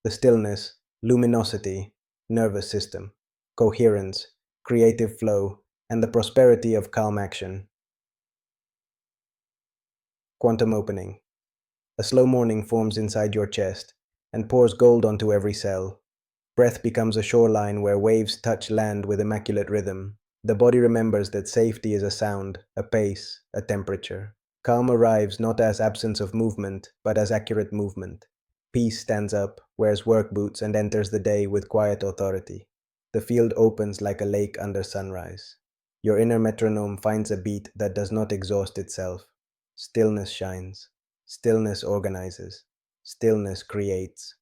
the stillness, luminosity, nervous system, coherence, creative flow, and the prosperity of calm action. Quantum opening. A slow morning forms inside your chest and pours gold onto every cell. Breath becomes a shoreline where waves touch land with immaculate rhythm. The body remembers that safety is a sound, a pace, a temperature. Calm arrives not as absence of movement, but as accurate movement. Peace stands up, wears work boots, and enters the day with quiet authority. The field opens like a lake under sunrise. Your inner metronome finds a beat that does not exhaust itself. Stillness shines. Stillness organizes. Stillness creates.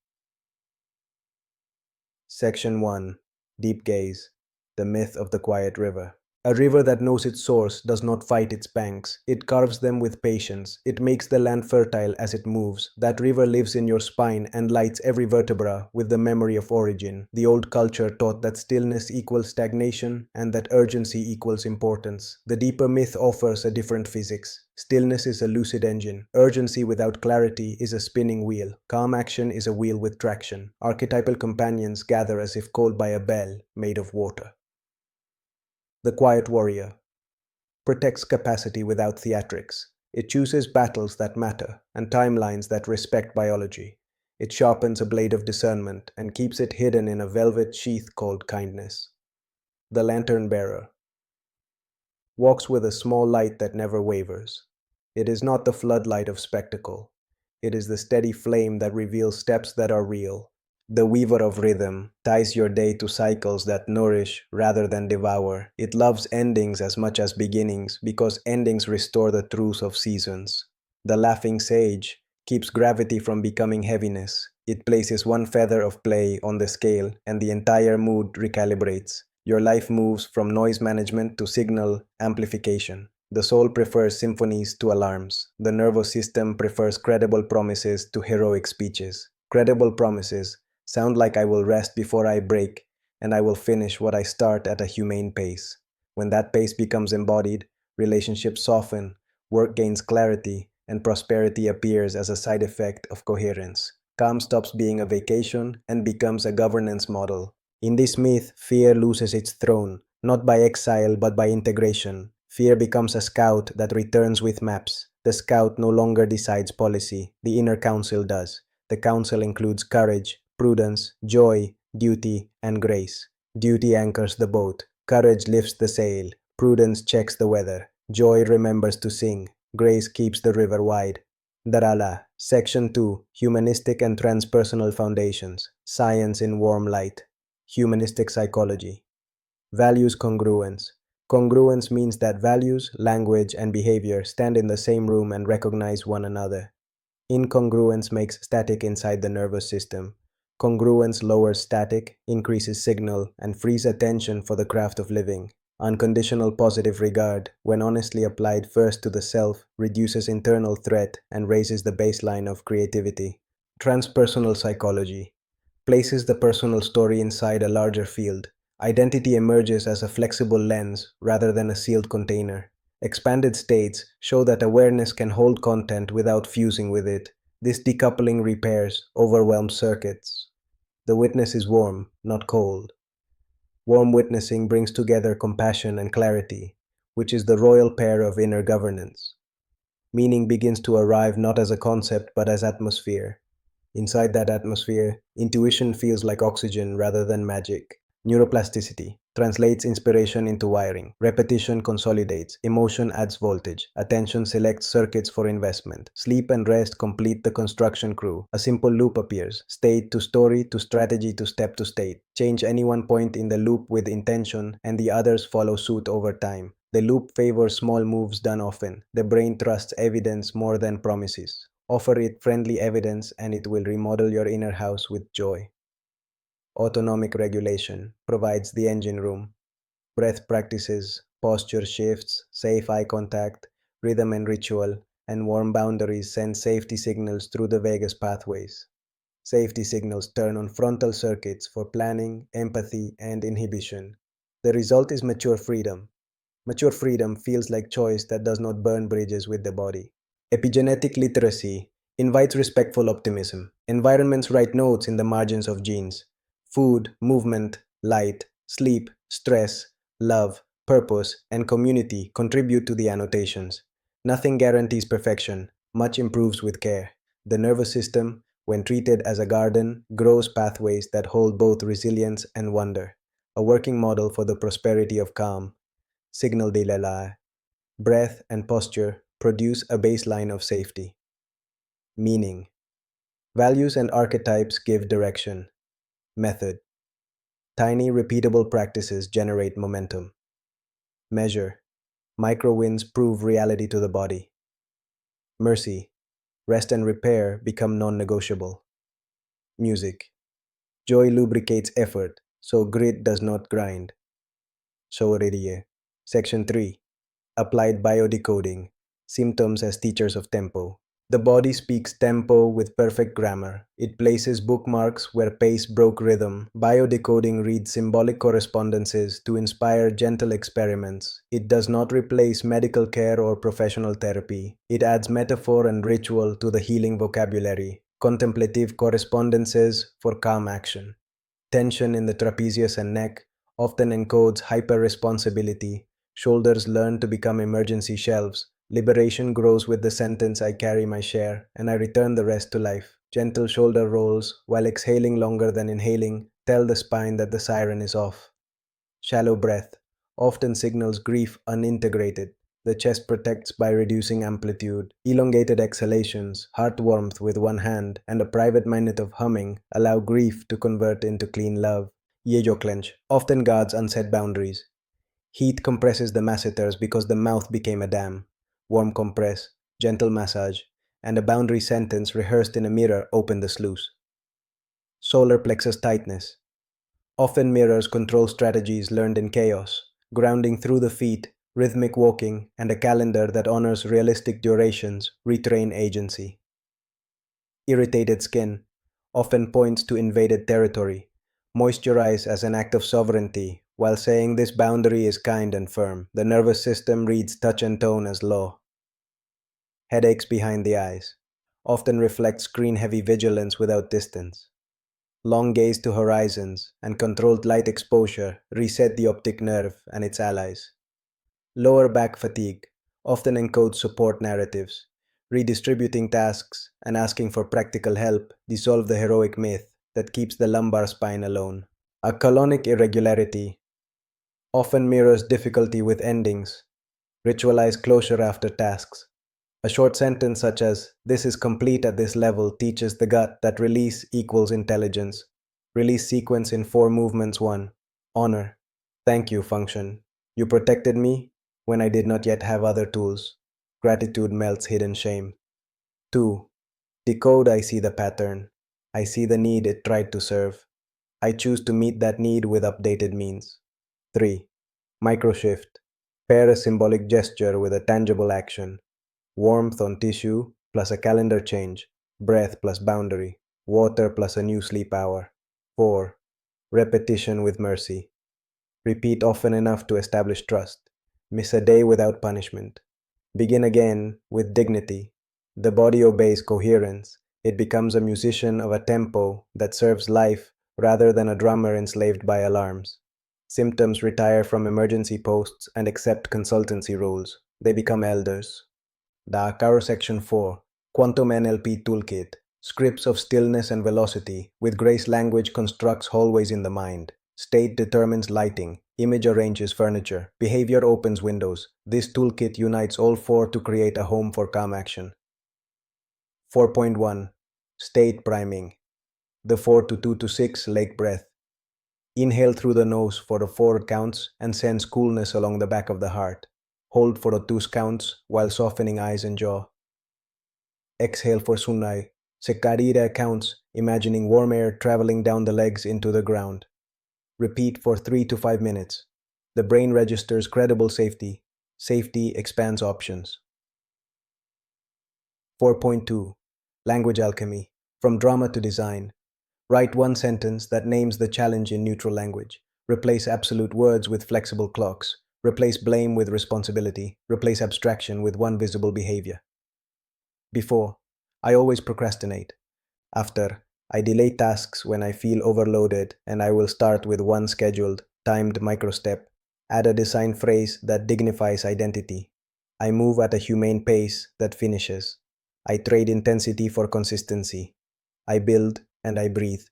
Section 1. Deep Gaze. The Myth of the Quiet River. A river that knows its source does not fight its banks. It carves them with patience. It makes the land fertile as it moves. That river lives in your spine and lights every vertebra with the memory of origin. The old culture taught that stillness equals stagnation and that urgency equals importance. The deeper myth offers a different physics. Stillness is a lucid engine. Urgency without clarity is a spinning wheel. Calm action is a wheel with traction. Archetypal companions gather as if called by a bell made of water. The Quiet Warrior protects capacity without theatrics. It chooses battles that matter and timelines that respect biology. It sharpens a blade of discernment and keeps it hidden in a velvet sheath called kindness. The Lantern Bearer walks with a small light that never wavers. It is not the floodlight of spectacle. It is the steady flame that reveals steps that are real. The weaver of rhythm ties your day to cycles that nourish rather than devour. It loves endings as much as beginnings because endings restore the truth of seasons. The laughing sage keeps gravity from becoming heaviness. It places one feather of play on the scale and the entire mood recalibrates. Your life moves from noise management to signal amplification. The soul prefers symphonies to alarms. The nervous system prefers credible promises to heroic speeches. Credible promises sound like I will rest before I break, and I will finish what I start at a humane pace. When that pace becomes embodied, relationships soften, work gains clarity, and prosperity appears as a side effect of coherence. Calm stops being a vacation and becomes a governance model. In this myth, fear loses its throne, not by exile but by integration. Fear becomes a scout that returns with maps. The scout no longer decides policy, the inner council does. The council includes courage, prudence, joy, duty, and grace. Duty anchors the boat. Courage lifts the sail. Prudence checks the weather. Joy remembers to sing. Grace keeps the river wide. Dharala, Section 2, Humanistic and Transpersonal Foundations. Science in Warm Light. Humanistic Psychology. Values congruence. Congruence means that values, language, and behavior stand in the same room and recognize one another. Incongruence makes static inside the nervous system. Congruence lowers static, increases signal, and frees attention for the craft of living. Unconditional positive regard, when honestly applied first to the self, reduces internal threat and raises the baseline of creativity. Transpersonal psychology places the personal story inside a larger field. Identity emerges as a flexible lens rather than a sealed container. Expanded states show that awareness can hold content without fusing with it. This decoupling repairs overwhelmed circuits. The witness is warm, not cold. Warm witnessing brings together compassion and clarity, which is the royal pair of inner governance. Meaning begins to arrive not as a concept but as atmosphere. Inside that atmosphere, intuition feels like oxygen rather than magic. Neuroplasticity translates inspiration into wiring. Repetition consolidates. Emotion adds voltage. Attention selects circuits for investment. Sleep and rest complete the construction crew. A simple loop appears. State to story to strategy to step to state. Change any one point in the loop with intention, and the others follow suit over time. The loop favors small moves done often. The brain trusts evidence more than promises. Offer it friendly evidence and it will remodel your inner house with joy. Autonomic regulation provides the engine room. Breath practices, posture shifts, safe eye contact, rhythm and ritual, and warm boundaries send safety signals through the vagus pathways. Safety signals turn on frontal circuits for planning, empathy, and inhibition. The result is mature freedom. Mature freedom feels like choice that does not burn bridges with the body. Epigenetic literacy Invites respectful optimism. Environments write notes in the margins of genes. Food, movement, light, sleep, stress, love, purpose, and community contribute to the annotations. Nothing guarantees perfection, much improves with care. The nervous system, when treated as a garden, grows pathways that hold both resilience and wonder. A working model for the prosperity of calm. Signal de la breath and posture produce a baseline of safety. Meaning. Values and archetypes give direction. Method. Tiny repeatable practices generate momentum. Measure. Micro wins prove reality to the body. Mercy. Rest and repair become non-negotiable. Music. Joy lubricates effort, so grit does not grind. Shouririe. Section 3. Applied biodecoding. Symptoms as teachers of tempo. The body speaks tempo with perfect grammar. It places bookmarks where pace broke rhythm. Biodecoding reads symbolic correspondences to inspire gentle experiments. It does not replace medical care or professional therapy. It adds metaphor and ritual to the healing vocabulary. Contemplative correspondences for calm action. Tension in the trapezius and neck often encodes hyper-responsibility. Shoulders learn to become emergency shelves. Liberation grows with the sentence, I carry my share, and I return the rest to life. Gentle shoulder rolls, while exhaling longer than inhaling, tell the spine that the siren is off. Shallow breath often signals grief unintegrated. The chest protects by reducing amplitude. Elongated exhalations, heart warmth with one hand, and a private minute of humming allow grief to convert into clean love. Yejo clench often guards unset boundaries. Heat compresses the masseters because the mouth became a dam. Warm compress, gentle massage, and a boundary sentence rehearsed in a mirror open the sluice. Solar plexus tightness often mirrors control strategies learned in chaos, grounding through the feet, rhythmic walking, and a calendar that honors realistic durations retrain agency. Irritated skin often points to invaded territory. Moisturize as an act of sovereignty, while saying this boundary is kind and firm. The nervous system reads touch and tone as law. Headaches behind the eyes often reflect screen-heavy vigilance without distance. Long gaze to horizons and controlled light exposure reset the optic nerve and its allies. Lower back fatigue often encodes support narratives. Redistributing tasks and asking for practical help dissolve the heroic myth that keeps the lumbar spine alone. A colonic irregularity often mirrors difficulty with endings. Ritualize closure after tasks. A short sentence such as, this is complete at this level, teaches the gut that release equals intelligence. Release sequence in 4 movements. 1. Honor. Thank you function. You protected me when I did not yet have other tools. Gratitude melts hidden shame. 2. Decode. I see the pattern. I see the need it tried to serve. I choose to meet that need with updated means. 3. Microshift. Pair a symbolic gesture with a tangible action. Warmth on tissue plus a calendar change. Breath plus boundary. Water plus a new sleep hour. 4. Repetition with mercy. Repeat often enough to establish trust. Miss a day without punishment. Begin again with dignity. The body obeys coherence. It becomes a musician of a tempo that serves life rather than a drummer enslaved by alarms. Symptoms retire from emergency posts and accept consultancy roles. They become elders. The Akaro Section 4, Quantum NLP Toolkit, Scripts of Stillness and Velocity, with grace language constructs hallways in the mind. State determines lighting, image arranges furniture, behavior opens windows. This toolkit unites all 4 to create a home for calm action. 4.1 State Priming. The 4 to 2 to 6 lake breath. Inhale through the nose for the 4 counts and sense coolness along the back of the heart. Hold for the 2 counts while softening eyes and jaw. Exhale for Sunai. Sekarira counts, imagining warm air traveling down the legs into the ground. Repeat for 3 to 5 minutes. The brain registers credible safety. Safety expands options. 4.2 Language Alchemy. From drama to design. Write 1 sentence that names the challenge in neutral language. Replace absolute words with flexible clocks. Replace blame with responsibility. Replace abstraction with one visible behavior. Before. I always procrastinate. After, I delay tasks when I feel overloaded, and I will start with one scheduled, timed microstep. Add a design phrase that dignifies identity. I move at a humane pace that finishes. I trade intensity for consistency. I build and I breathe.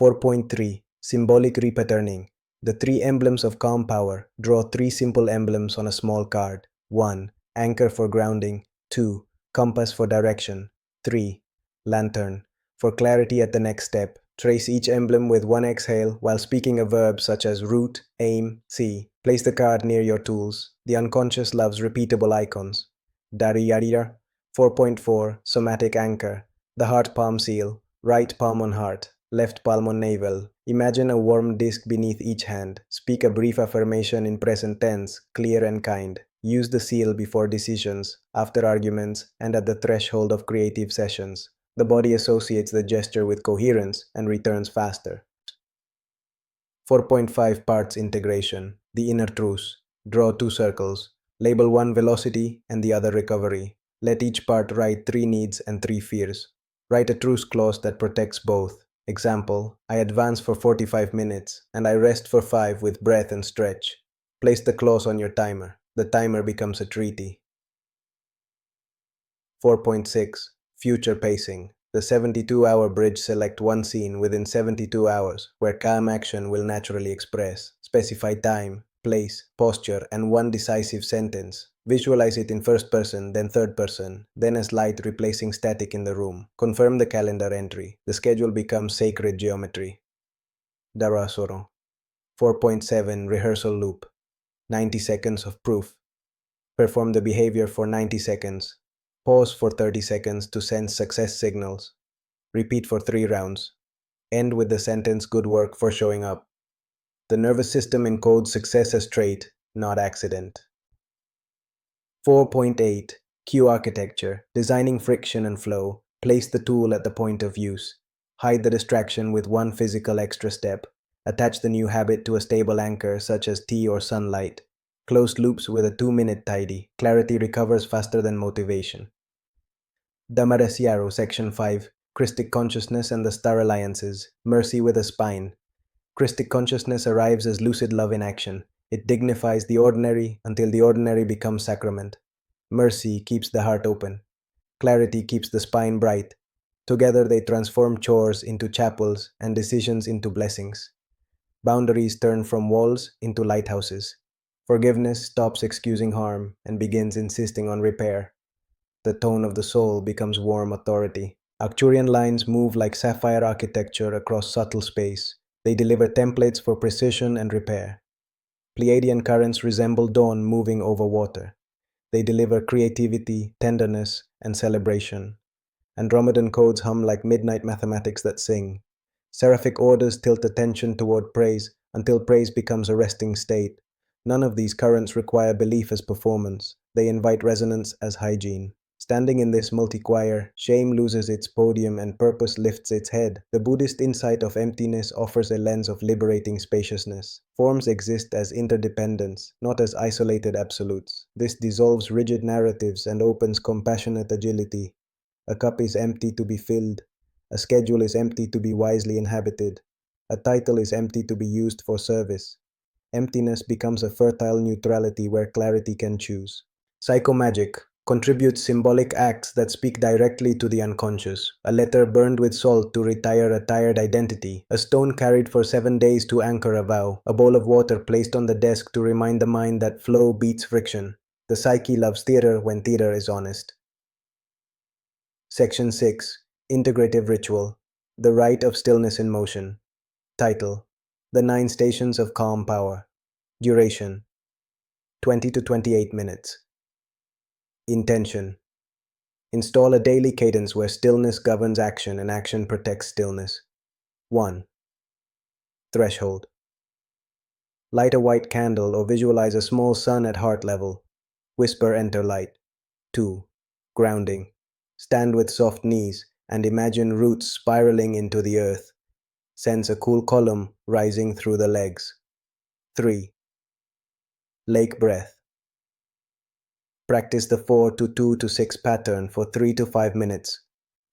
4.3 Symbolic Repatterning. The three emblems of calm power. Draw three simple emblems on a small card. 1. Anchor for grounding. 2. Compass for direction. 3. Lantern. For clarity at the next step. Trace each emblem with one exhale while speaking a verb such as root, aim, see. Place the card near your tools. The unconscious loves repeatable icons. Dariyarira. 4.4 Somatic Anchor. The heart palm seal. Right palm on heart. Left palm on navel. Imagine a warm disk beneath each hand. Speak a brief affirmation in present tense, clear and kind. Use the seal before decisions, after arguments, and at the threshold of creative sessions. The body associates the gesture with coherence and returns faster. 4.5 Parts Integration. The inner truth. Draw two circles. Label one velocity and the other recovery. Let each part write three needs and three fears. Write a truce clause that protects both. Example, I advance for 45 minutes and I rest for 5 with breath and stretch. Place the clause on your timer. The timer becomes a treaty. 4.6 Future Pacing. The 72-hour bridge. Select one scene within 72 hours where calm action will naturally express. Specify time, place, posture, and one decisive sentence. Visualize it in first person, then third person, then as light replacing static in the room. Confirm the calendar entry. The schedule becomes sacred geometry. Darasoro. 4.7 Rehearsal Loop. 90 seconds of proof. Perform the behavior for 90 seconds. Pause for 30 seconds to send success signals. Repeat for 3 rounds. End with the sentence "good work for showing up." The nervous system encodes success as trait, not accident. 4.8 Cue Architecture. Designing friction and flow. Place the tool at the point of use. Hide the distraction with one physical extra step. Attach the new habit to a stable anchor such as tea or sunlight. Closed loops with a 2-minute tidy. Clarity recovers faster than motivation. Damaresiaro, Section 5. Christic Consciousness and the Star Alliances. Mercy with a Spine. Christic consciousness arrives as lucid love in action. It dignifies the ordinary until the ordinary becomes sacrament. Mercy keeps the heart open. Clarity keeps the spine bright. Together they transform chores into chapels and decisions into blessings. Boundaries turn from walls into lighthouses. Forgiveness stops excusing harm and begins insisting on repair. The tone of the soul becomes warm authority. Arcturian lines move like sapphire architecture across subtle space. They deliver templates for precision and repair. Pleiadian currents resemble dawn moving over water. They deliver creativity, tenderness, and celebration. Andromedan codes hum like midnight mathematics that sing. Seraphic orders tilt attention toward praise until praise becomes a resting state. None of these currents require belief as performance. They invite resonance as hygiene. Standing in this multi-choir, shame loses its podium and purpose lifts its head. The Buddhist insight of emptiness offers a lens of liberating spaciousness. Forms exist as interdependence, not as isolated absolutes. This dissolves rigid narratives and opens compassionate agility. A cup is empty to be filled. A schedule is empty to be wisely inhabited. A title is empty to be used for service. Emptiness becomes a fertile neutrality where clarity can choose. Psychomagic contributes symbolic acts that speak directly to the unconscious. A letter burned with salt to retire a tired identity. A stone carried for 7 days to anchor a vow. A bowl of water placed on the desk to remind the mind that flow beats friction. The psyche loves theater when theater is honest. Section 6. Integrative Ritual. The Rite of Stillness in Motion. Title: The 9 Stations of Calm Power. Duration: 20 to 28 minutes. Intention: install a daily cadence where stillness governs action and action protects stillness. 1. Threshold: light a white candle or visualize a small sun at heart level. Whisper enter light. 2. Grounding: stand with soft knees and imagine roots spiraling into the earth. Sense a cool column rising through the legs. 3. Lake breath: Practice the 4 to 2 to 6 pattern for 3 to 5 minutes.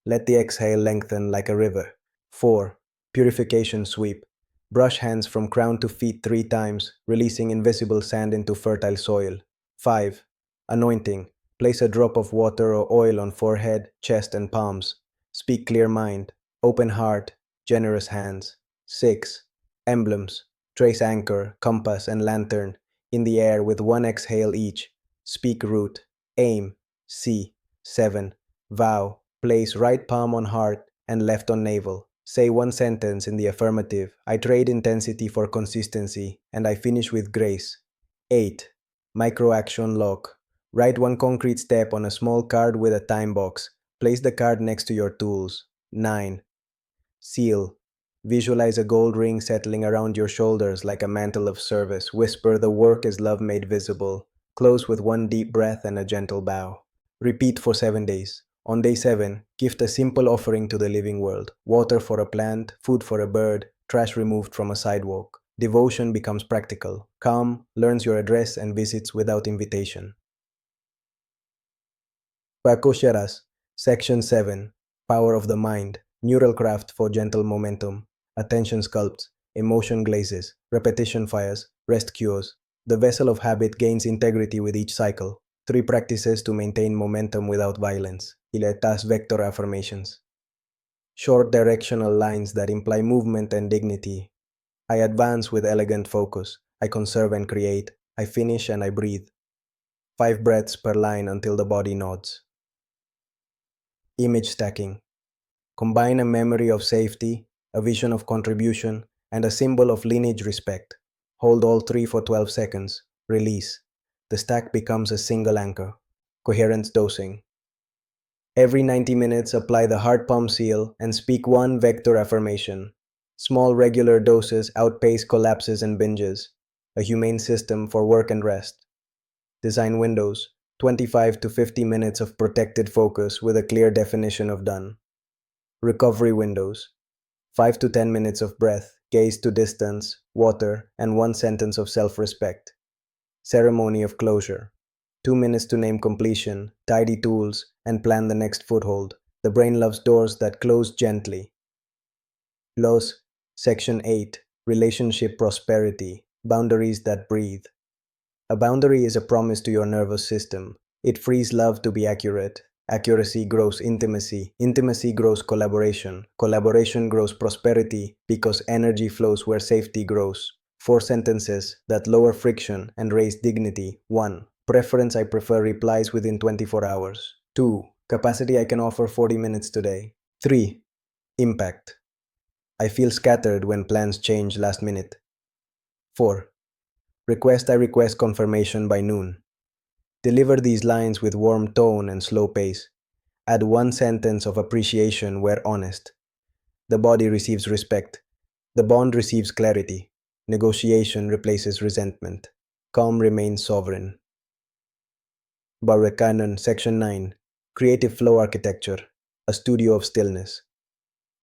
Let the exhale lengthen like a river. 4. Purification sweep. Brush hands from crown to feet 3 times, releasing invisible sand into fertile soil. 5. Anointing. Place a drop of water or oil on forehead, chest, and palms. Speak clear mind, open heart, generous hands. 6. Emblems. Trace anchor, compass, and lantern in the air with one exhale each. Speak root, aim, see. 7. Vow. Place right palm on heart and left on navel. Say one sentence in the affirmative. I trade intensity for consistency, and I finish with grace. 8. Micro action lock. Write one concrete step on a small card with a time box. Place the card next to your tools. 9. Seal. Visualize a gold ring settling around your shoulders like a mantle of service. Whisper, the work is love made visible. Close with one deep breath and a gentle bow. Repeat for 7 days. On day 7, gift a simple offering to the living world. Water for a plant, food for a bird, trash removed from a sidewalk. Devotion becomes practical. Calm learns your address and visits without invitation. Pakosharas, Section 7. Power of the Mind. Neural craft for gentle momentum. Attention sculpts. Emotion glazes. Repetition fires. Rest cures. The vessel of habit gains integrity with each cycle. 3 practices to maintain momentum without violence. Iletas vector affirmations. Short directional lines that imply movement and dignity. I advance with elegant focus. I conserve and create. I finish and I breathe. 5 breaths per line until the body nods. Image stacking. Combine a memory of safety, a vision of contribution, and a symbol of lineage respect. Hold all 3 for 12 seconds. Release. The stack becomes a single anchor. Coherence dosing. Every 90 minutes, apply the heart palm seal and speak one vector affirmation. Small regular doses outpace collapses and binges. A humane system for work and rest. Design windows. 25 to 50 minutes of protected focus with a clear definition of done. Recovery windows. 5 to 10 minutes of breath, gaze to distance, water, and 1 sentence of self-respect. Ceremony of closure. 2 minutes to name completion, tidy tools, and plan the next foothold. The brain loves doors that close gently. Los, Section 8. Relationship prosperity. Boundaries that breathe. A boundary is a promise to your nervous system. It frees love to be accurate. Accuracy grows intimacy. Intimacy grows collaboration. Collaboration grows prosperity because energy flows where safety grows. 4 sentences that lower friction and raise dignity. 1. Preference: I prefer replies within 24 hours. 2. Capacity: I can offer 40 minutes today. 3. Impact: I feel scattered when plans change last minute. 4. Request: I request confirmation by noon. Deliver these lines with warm tone and slow pace. Add 1 sentence of appreciation where honest. The body receives respect. The bond receives clarity. Negotiation replaces resentment. Calm remains sovereign. Barakanan, Section 9. Creative Flow Architecture. A studio of stillness.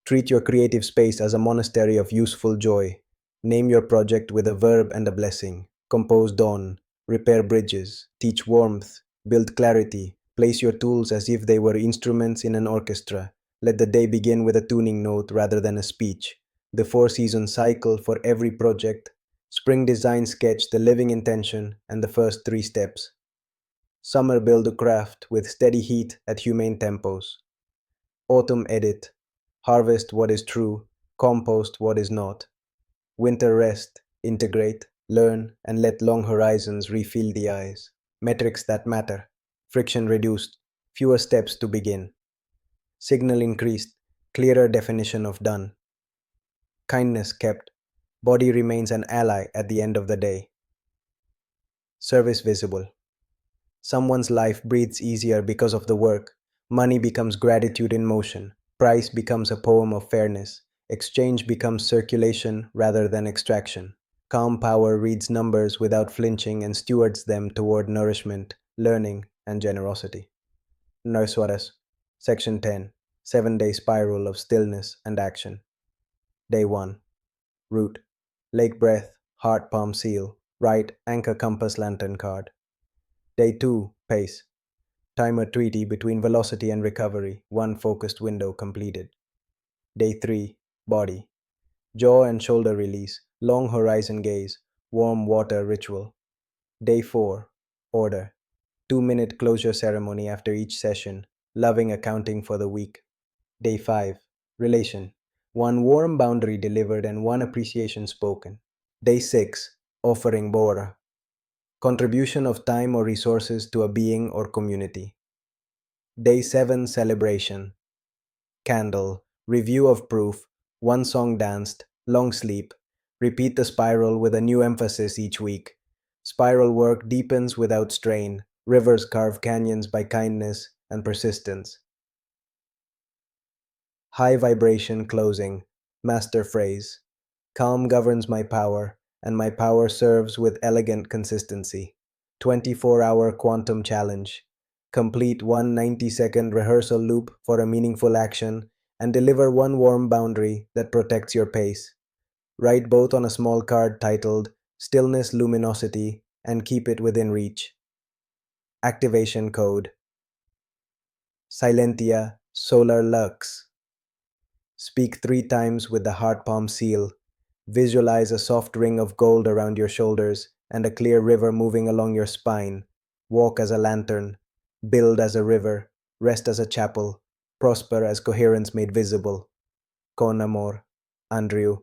Treat your creative space as a monastery of useful joy. Name your project with a verb and a blessing. Compose dawn. Repair bridges. Teach warmth. Build clarity. Place your tools as if they were instruments in an orchestra. Let the day begin with a tuning note rather than a speech. The 4-season cycle for every project. Spring design sketch the living intention and the first 3 steps. Summer build a craft with steady heat at humane tempos. Autumn edit. Harvest what is true. Compost what is not. Winter rest. Integrate. Learn and let long horizons refill the eyes. Metrics that matter. Friction reduced. Fewer steps to begin. Signal increased. Clearer definition of done. Kindness kept. Body remains an ally at the end of the day. Service visible. Someone's life breathes easier because of the work. Money becomes gratitude in motion. Price becomes a poem of fairness. Exchange becomes circulation rather than extraction. Calm power reads numbers without flinching and stewards them toward nourishment, learning, and generosity. Narswaras, Section 10. 7-day spiral of stillness and action. Day 1. Root. Lake breath, heart palm seal. Right anchor compass lantern card. Day 2, pace. Timer treaty between velocity and recovery, one focused window completed. Day 3, body. Jaw and shoulder release, long horizon gaze, warm water ritual. Day 4, order. 2-minute closure ceremony after each session, loving accounting for the week. Day 5, relation. One warm boundary delivered and one appreciation spoken. Day 6, offering Bora. Contribution of time or resources to a being or community. Day 7, celebration. Candle, review of proof, one song danced, long sleep. Repeat the spiral with a new emphasis each week. Spiral work deepens without strain. Rivers carve canyons by kindness and persistence. High vibration closing, master phrase. Calm governs my power, and my power serves with elegant consistency. 24-hour quantum challenge. Complete one 90-second rehearsal loop for a meaningful action and deliver one warm boundary that protects your pace. Write both on a small card titled Stillness Luminosity and keep it within reach. Activation code Silentia Solar Lux. Speak 3 times with the heart palm seal. Visualize a soft ring of gold around your shoulders and a clear river moving along your spine. Walk as a lantern. Build as a river. Rest as a chapel. Prosper as coherence made visible. Con amor, Andrew.